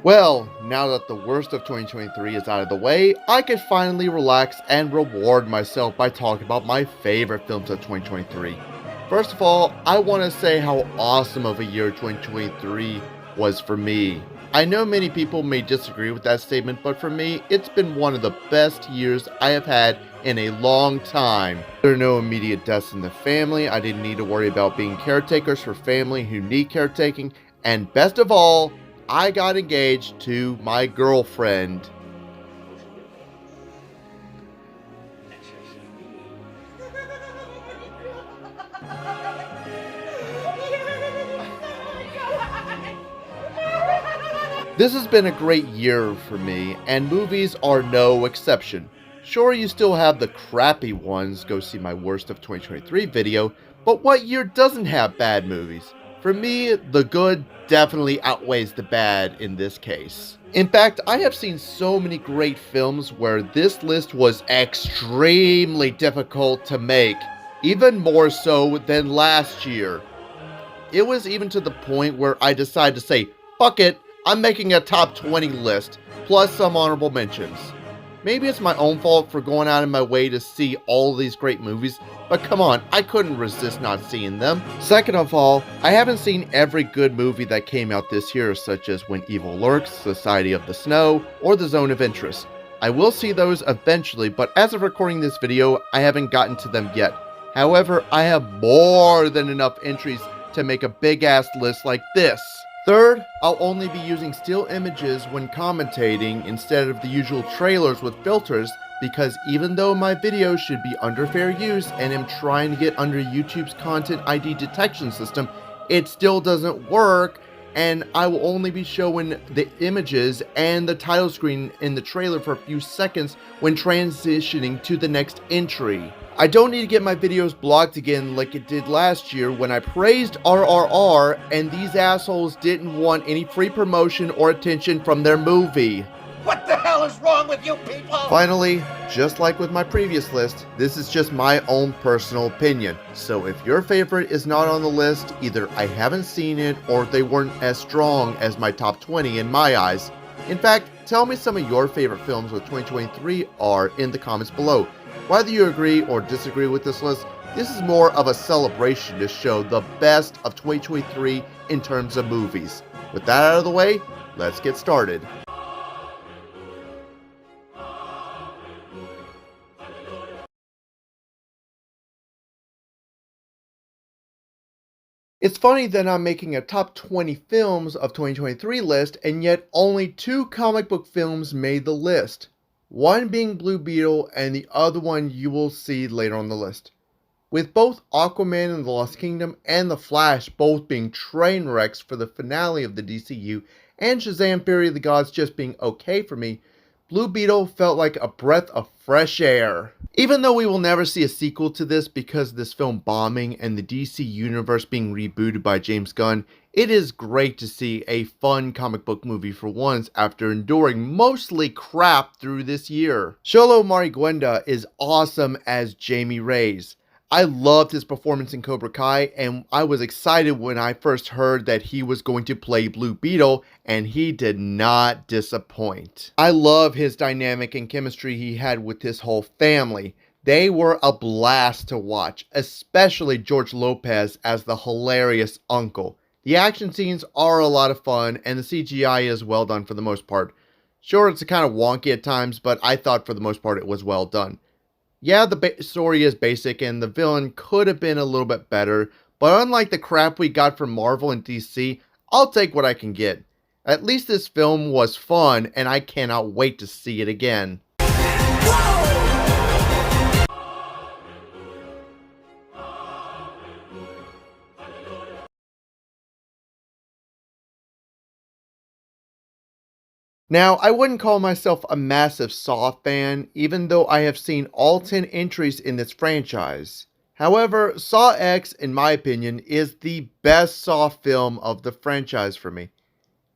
Well, now that the worst of 2023 is out of the way, I can finally relax and reward myself by talking about my favorite films of 2023. First of all, I want to say how awesome of a year 2023 was for me. I know many people may disagree with that statement, but for me, it's been one of the best years I have had in a long time. There are no immediate deaths in the family, I didn't need to worry about being caretakers for family who need caretaking, and best of all, I got engaged to my girlfriend. This has been a great year for me, and movies are no exception. Sure, you still have the crappy ones, go see my worst of 2023 video, but what year doesn't have bad movies? For me, the good definitely outweighs the bad in this case. In fact, I have seen so many great films where this list was extremely difficult to make, even more so than last year. It was even to the point where I decided to say, fuck it, I'm making a top 20 list, plus some honorable mentions. Maybe it's my own fault for going out of my way to see all these great movies, but come on, I couldn't resist not seeing them. Second of all, I haven't seen every good movie that came out this year, such as When Evil Lurks, Society of the Snow, or The Zone of Interest. I will see those eventually, but as of recording this video, I haven't gotten to them yet. However, I have more than enough entries to make a big ass list like this. Third, I'll only be using still images when commentating instead of the usual trailers with filters, because even though my videos should be under fair use and am trying to get under YouTube's content ID detection system, it still doesn't work, and I will only be showing the images and the title screen in the trailer for a few seconds when transitioning to the next entry. I don't need to get my videos blocked again like it did last year when I praised RRR and these assholes didn't want any free promotion or attention from their movie. What the hell is wrong with you people? Finally, just like with my previous list, this is just my own personal opinion. So if your favorite is not on the list, either I haven't seen it or they weren't as strong as my top 20 in my eyes. In fact, tell me some of your favorite films of 2023 are in the comments below. Whether you agree or disagree with this list, this is more of a celebration to show the best of 2023 in terms of movies. With that out of the way, let's get started. It's funny that I'm making a top 20 films of 2023 list, and yet only 2 comic book films made the list. One being Blue Beetle, and the other one you will see later on the list. With both Aquaman and the Lost Kingdom and The Flash both being train wrecks for the finale of the DCU, and Shazam! Fury of the Gods just being okay for me, Blue Beetle felt like a breath of fresh air. Even though we will never see a sequel to this because of this film bombing and the DC universe being rebooted by James Gunn, it is great to see a fun comic book movie for once after enduring mostly crap through this year. Xolo Maridueña is awesome as Jamie Reyes. I loved his performance in Cobra Kai, and I was excited when I first heard that he was going to play Blue Beetle, and he did not disappoint. I love his dynamic and chemistry he had with his whole family. They were a blast to watch, especially George Lopez as the hilarious uncle. The action scenes are a lot of fun, and the CGI is well done for the most part. Sure, it's kind of wonky at times, but I thought for the most part it was well done. Yeah, the story is basic and the villain could have been a little bit better, but unlike the crap we got from Marvel and DC, I'll take what I can get. At least this film was fun and I cannot wait to see it again. Now, I wouldn't call myself a massive Saw fan, even though I have seen all 10 entries in this franchise. However, Saw X, in my opinion, is the best Saw film of the franchise for me.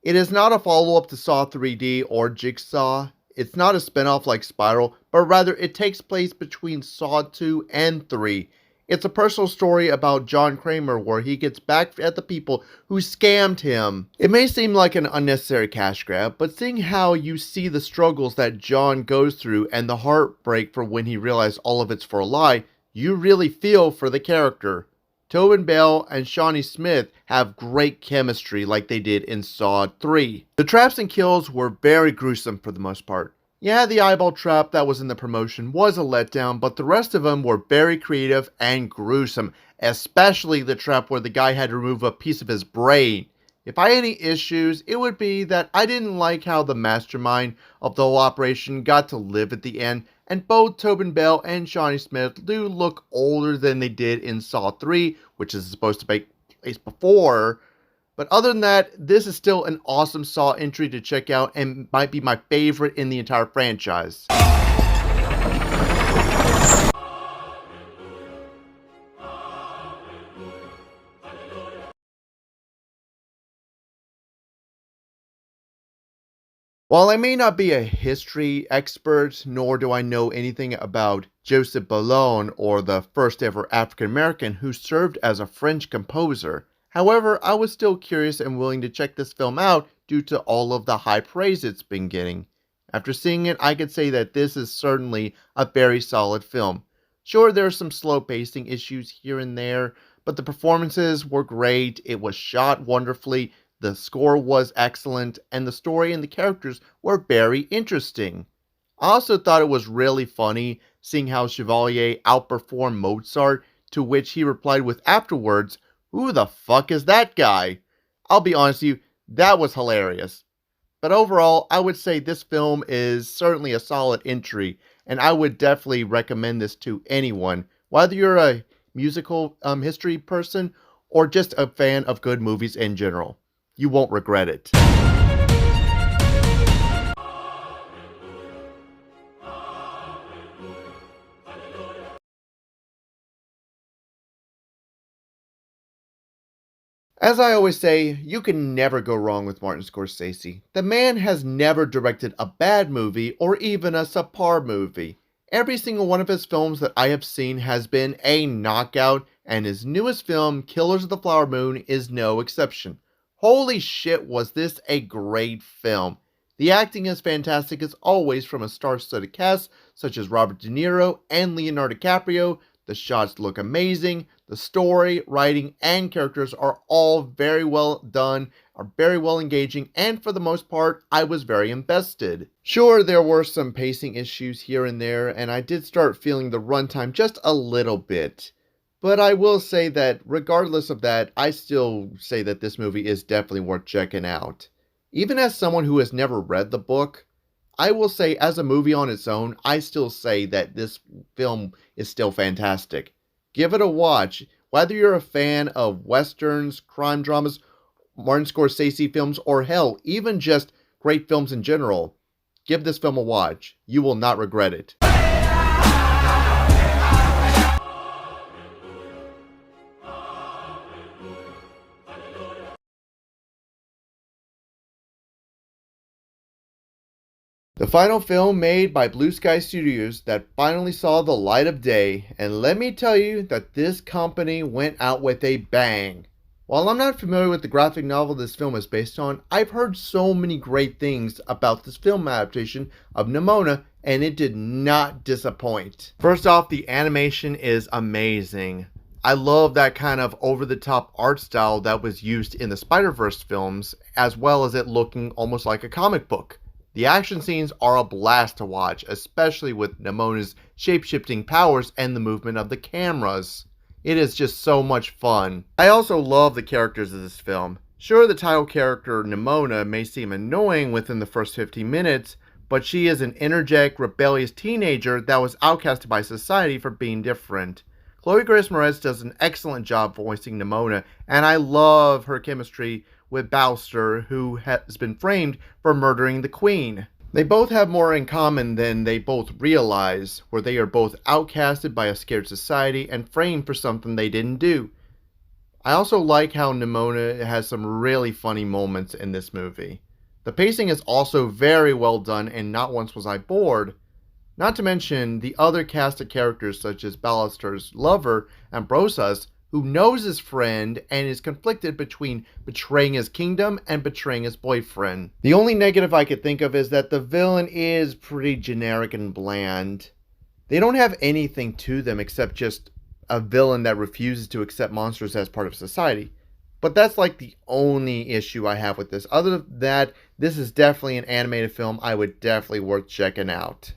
It is not a follow-up to Saw 3D or Jigsaw. It's not a spin-off like Spiral, but rather it takes place between Saw 2 and 3. It's a personal story about John Kramer where he gets back at the people who scammed him. It may seem like an unnecessary cash grab, but seeing how you see the struggles that John goes through and the heartbreak for when he realized all of it's for a lie, you really feel for the character. Tobin Bell and Shawnee Smith have great chemistry like they did in Saw 3. The traps and kills were very gruesome for the most part. Yeah, the eyeball trap that was in the promotion was a letdown, but the rest of them were very creative and gruesome, especially the trap where the guy had to remove a piece of his brain. If I had any issues, it would be that I didn't like how the mastermind of the whole operation got to live at the end, and both Tobin Bell and Shawnee Smith do look older than they did in Saw 3, which is supposed to take place before. But other than that, this is still an awesome Saw entry to check out and might be my favorite in the entire franchise. While I may not be a history expert, nor do I know anything about Joseph Boulogne or the first ever African American who served as a French composer, however, I was still curious and willing to check this film out due to all of the high praise it's been getting. After seeing it, I could say that this is certainly a very solid film. Sure, there are some slow pacing issues here and there, but the performances were great, it was shot wonderfully, the score was excellent, and the story and the characters were very interesting. I also thought it was really funny seeing how Chevalier outperformed Mozart, to which he replied with afterwards, "Who the fuck is that guy?" I'll be honest with you, that was hilarious. But overall, I would say this film is certainly a solid entry, and I would definitely recommend this to anyone, whether you're a musical history person or just a fan of good movies in general. You won't regret it. As I always say, you can never go wrong with Martin Scorsese. The man has never directed a bad movie or even a subpar movie. Every single one of his films that I have seen has been a knockout, and his newest film, Killers of the Flower Moon, is no exception. Holy shit, was this a great film. The acting is fantastic as always from a star-studded cast such as Robert De Niro and Leonardo DiCaprio. The shots look amazing, the story, writing, and characters are all very well done, are very well engaging, and for the most part, I was very invested. Sure, there were some pacing issues here and there, and I did start feeling the runtime just a little bit. But I will say that regardless of that, I still say that this movie is definitely worth checking out. Even as someone who has never read the book, I will say as a movie on its own, I still say that this film is still fantastic. Give it a watch. Whether you're a fan of westerns, crime dramas, Martin Scorsese films, or hell, even just great films in general, give this film a watch. You will not regret it. The final film made by Blue Sky Studios that finally saw the light of day, and let me tell you that this company went out with a bang. While I'm not familiar with the graphic novel this film is based on, I've heard so many great things about this film adaptation of Nimona, and it did not disappoint. First off, the animation is amazing. I love that kind of over-the-top art style that was used in the Spider-Verse films, as well as it looking almost like a comic book. The action scenes are a blast to watch, especially with Nimona's shape-shifting powers and the movement of the cameras. It is just so much fun. I also love the characters of this film. Sure, the title character Nimona may seem annoying within the first 15 minutes, but she is an energetic, rebellious teenager that was outcasted by society for being different. Chloe Grace Moretz does an excellent job voicing Nimona, and I love her chemistry with Baxter, who has been framed for murdering the Queen. They both have more in common than they both realize, where they are both outcasted by a scared society and framed for something they didn't do. I also like how Nimona has some really funny moments in this movie. The pacing is also very well done, and not once was I bored. Not to mention the other cast of characters such as Ballister's lover, Ambrosas, who knows his friend and is conflicted between betraying his kingdom and betraying his boyfriend. The only negative I could think of is that the villain is pretty generic and bland. They don't have anything to them except just a villain that refuses to accept monsters as part of society. But that's like the only issue I have with this. Other than that, this is definitely an animated film I would definitely worth checking out.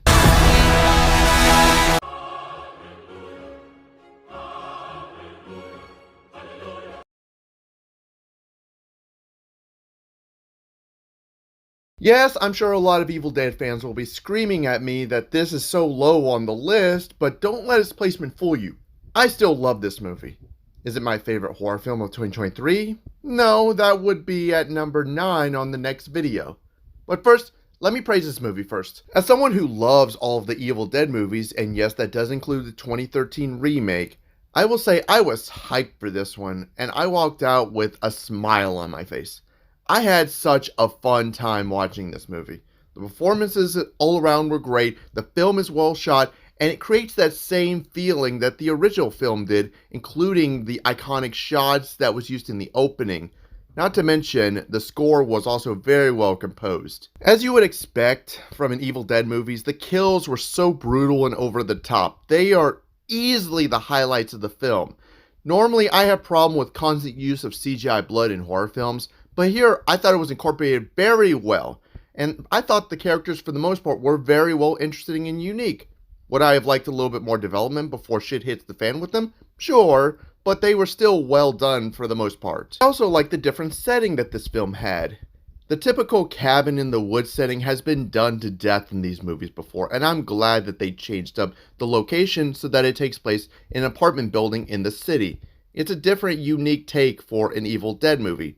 Yes, I'm sure a lot of Evil Dead fans will be screaming at me that this is so low on the list, but don't let its placement fool you. I still love this movie. Is it my favorite horror film of 2023? No, that would be at number 9 on the next video. But first, let me praise this movie first. As someone who loves all of the Evil Dead movies, and yes, that does include the 2013 remake, I will say I was hyped for this one, and I walked out with a smile on my face. I had such a fun time watching this movie. The performances all around were great, the film is well shot, and it creates that same feeling that the original film did, including the iconic shots that was used in the opening. Not to mention, the score was also very well composed. As you would expect from an Evil Dead movies, the kills were so brutal and over the top. They are easily the highlights of the film. Normally, I have a problem with constant use of CGI blood in horror films, but here I thought it was incorporated very well. And I thought the characters, for the most part, were very well interesting and unique. Would I have liked a little bit more development before shit hits the fan with them? Sure, but they were still well done for the most part. I also like the different setting that this film had. The typical cabin in the woods setting has been done to death in these movies before, and I'm glad that they changed up the location so that it takes place in an apartment building in the city. It's a different, unique take for an Evil Dead movie.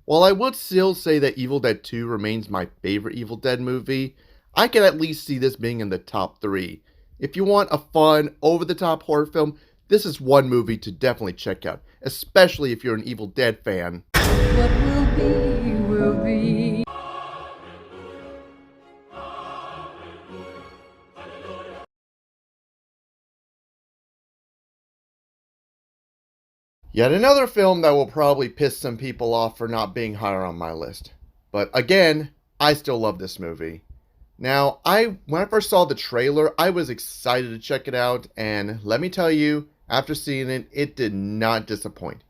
While I would still say that Evil Dead 2 remains my favorite Evil Dead movie, I can at least see this being in the top 3. If you want a fun, over-the-top horror film, this is one movie to definitely check out, especially if you're an Evil Dead fan. What will be, will be. Yet another film that will probably piss some people off for not being higher on my list. But again, I still love this movie. Now, when I first saw the trailer, I was excited to check it out, and let me tell you, after seeing it, it did not disappoint.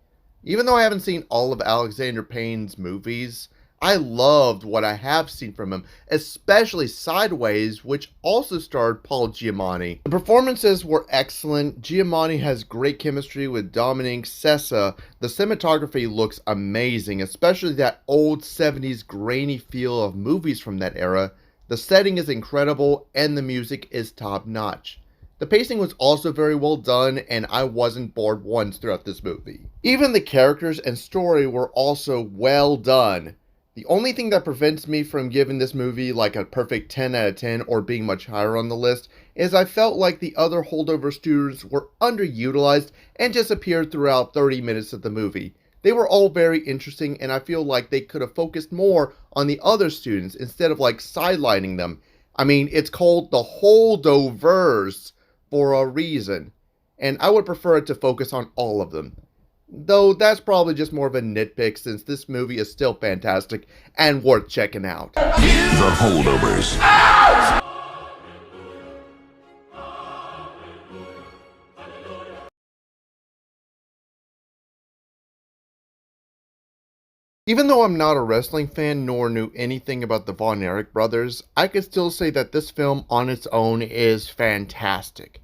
Even though I haven't seen all of Alexander Payne's movies, I loved what I have seen from him, especially Sideways, which also starred Paul Giamatti. The performances were excellent. Giamatti has great chemistry with Dominic Sessa. The cinematography looks amazing, especially that old 70s grainy feel of movies from that era. The setting is incredible, and the music is top-notch. The pacing was also very well done, and I wasn't bored once throughout this movie. Even the characters and story were also well done. The only thing that prevents me from giving this movie like a perfect 10 out of 10 or being much higher on the list is I felt like the other holdover students were underutilized and just appeared throughout 30 minutes of the movie. They were all very interesting, and I feel like they could have focused more on the other students instead of like sidelining them. I mean, it's called the holdovers for a reason, and I would prefer it to focus on all of them. Though that's probably just more of a nitpick since this movie is still fantastic and worth checking out. The Holdovers. Even though I'm not a wrestling fan nor knew anything about the Von Erich brothers, I could still say that this film on its own is fantastic.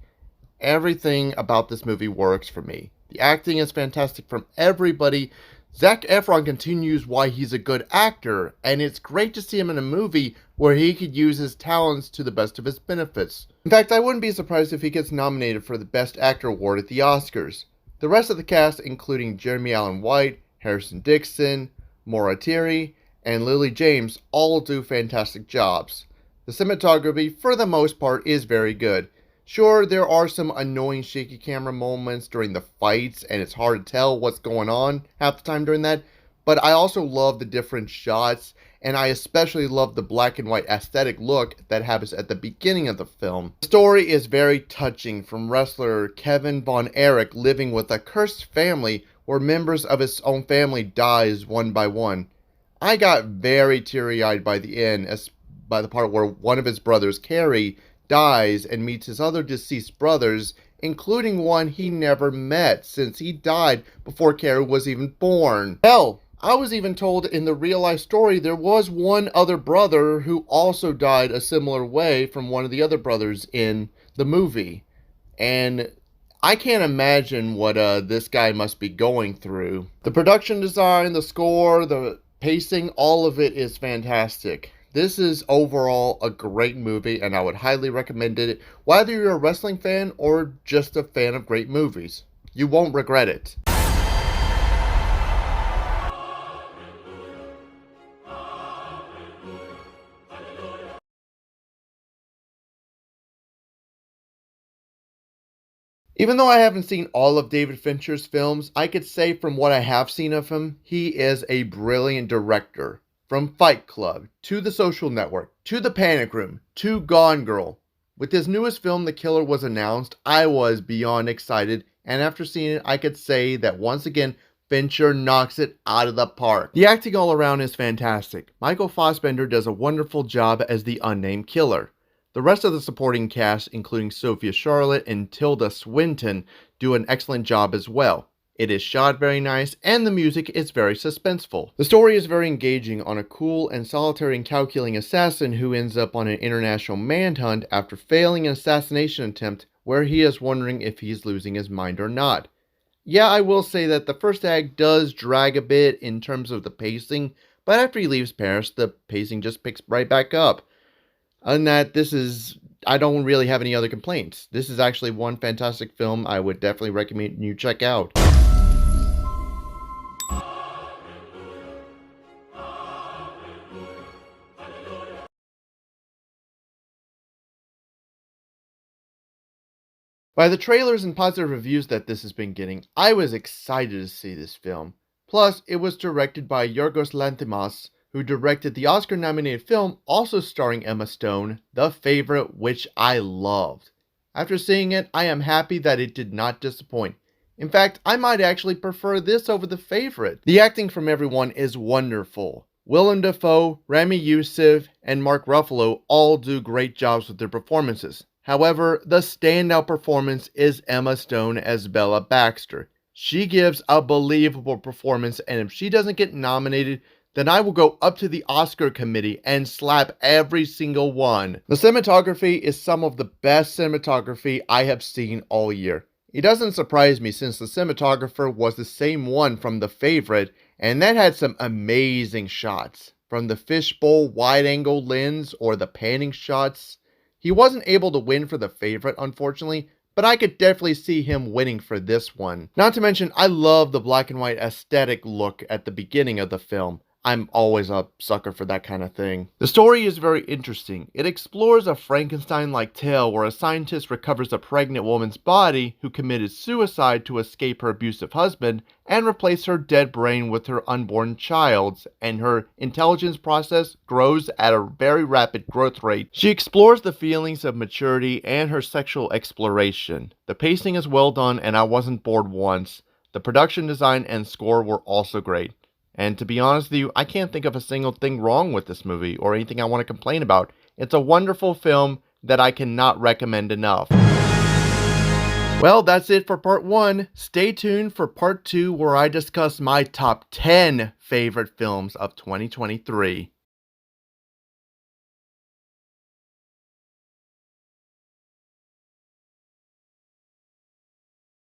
Everything about this movie works for me. The acting is fantastic from everybody. Zac Efron continues why he's a good actor, and it's great to see him in a movie where he could use his talents to the best of his benefits. In fact, I wouldn't be surprised if he gets nominated for the Best Actor award at the Oscars. The rest of the cast, including Jeremy Allen White, Harrison Dixon, Maura Tierney, and Lily James, all do fantastic jobs. The cinematography, for the most part, is very good. Sure, there are some annoying shaky camera moments during the fights, and it's hard to tell what's going on half the time during that, but I also love the different shots and I especially love the black and white aesthetic look that happens at the beginning of the film. The story is very touching, from wrestler Kevin Von Erich living with a cursed family where members of his own family dies one by one. I got very teary-eyed by the end, by the part where one of his brothers, Kerry, dies and meets his other deceased brothers, including one he never met since he died before Kerry was even born. Hell, I was even told in the real-life story there was one other brother who also died a similar way from one of the other brothers in the movie. And I can't imagine what this guy must be going through. The production design, the score, the pacing, all of it is fantastic. This is overall a great movie, and I would highly recommend it, whether you're a wrestling fan or just a fan of great movies. You won't regret it. Even though I haven't seen all of David Fincher's films, I could say from what I have seen of him, he is a brilliant director. From Fight Club, to The Social Network, to The Panic Room, to Gone Girl. With his newest film, The Killer, was announced, I was beyond excited, and after seeing it, I could say that once again, Fincher knocks it out of the park. The acting all around is fantastic. Michael Fassbender does a wonderful job as the unnamed killer. The rest of the supporting cast, including Sophia Charlotte and Tilda Swinton, do an excellent job as well. It is shot very nice, and the music is very suspenseful. The story is very engaging on a cool and solitary and calculating assassin who ends up on an international manhunt after failing an assassination attempt where he is wondering if he's losing his mind or not. Yeah, I will say that the first act does drag a bit in terms of the pacing, but after he leaves Paris, the pacing just picks right back up. Other than that, I don't really have any other complaints. This is actually one fantastic film I would definitely recommend you check out. By the trailers and positive reviews that this has been getting, I was excited to see this film. Plus, it was directed by Yorgos Lanthimos, who directed the Oscar-nominated film also starring Emma Stone, The Favorite, which I loved. After seeing it, I am happy that it did not disappoint. In fact, I might actually prefer this over The Favorite. The acting from everyone is wonderful. Willem Dafoe, Rami Youssef, and Mark Ruffalo all do great jobs with their performances. However, the standout performance is Emma Stone as Bella Baxter. She gives a believable performance, and if she doesn't get nominated, then I will go up to the Oscar committee and slap every single one. The cinematography is some of the best cinematography I have seen all year. It doesn't surprise me since the cinematographer was the same one from The Favorite, and that had some amazing shots. From the fishbowl wide-angle lens or the panning shots. He wasn't able to win for The Favorite, unfortunately, but I could definitely see him winning for this one. Not to mention, I love the black and white aesthetic look at the beginning of the film. I'm always a sucker for that kind of thing. The story is very interesting. It explores a Frankenstein-like tale where a scientist recovers a pregnant woman's body who committed suicide to escape her abusive husband and replace her dead brain with her unborn child's, and her intelligence process grows at a very rapid growth rate. She explores the feelings of maturity and her sexual exploration. The pacing is well done and I wasn't bored once. The production design and score were also great. And to be honest with you, I can't think of a single thing wrong with this movie or anything I want to complain about. It's a wonderful film that I cannot recommend enough. Well, that's it for part 1. Stay tuned for part 2 where I discuss my top 10 favorite films of 2023.